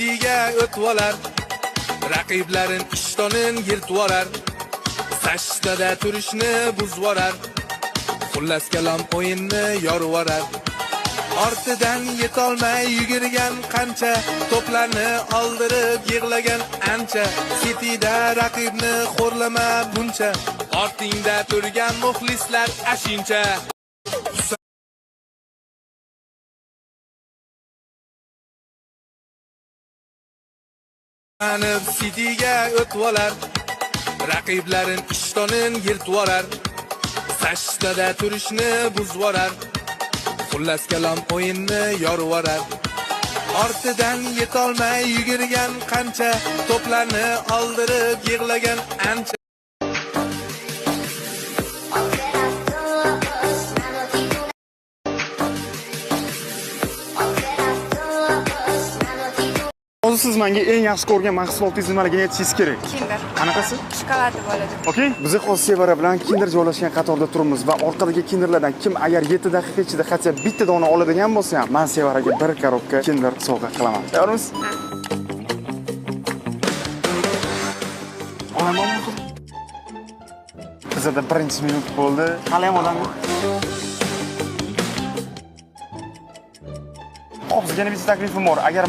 Liga o'tvolar, raqiblarin ishtonin yirtvorar, sashtada turishni buzvorar, xullas kalom o'yinni yorvorar. Ortidan yetolmay yugurgan qancha, to'plarni oldirib yig'lagan ancha, Cityda raqibni xo'rlama buncha, ortingda turgan muxlislar ashincha. Cityga o'tvolar, raqiblarin ishtonin yirtvorar, sashtada turishni buzvorar, xullas kalom o'yinni yorvorar. Ortidan yetolmay yugurgan qancha, to'plarni oldirib yig'lagan ancha. Hozir siz menga eng yaxshi ko'rgan mahsulotingizni nimaligini aytishingiz kerak. Kinder. Qanaqasi? Shokoladi bo'ladi. Okey. Biz hozir Sevara bilan Kinder joylashgan qatorda turibmiz va orqadagi Kinderlardan kim agar 7 daqiqa ichida qancha bitta dona oladigan bo'lsa ham, men Sevaraga 1 korobka Kinder sovg'a qilaman. Tayyormisiz? Olaman. Bizda birinchi minut bo'ldi. Hali ham odam yo'q. Hozirgina bitta taklifim bor. Agar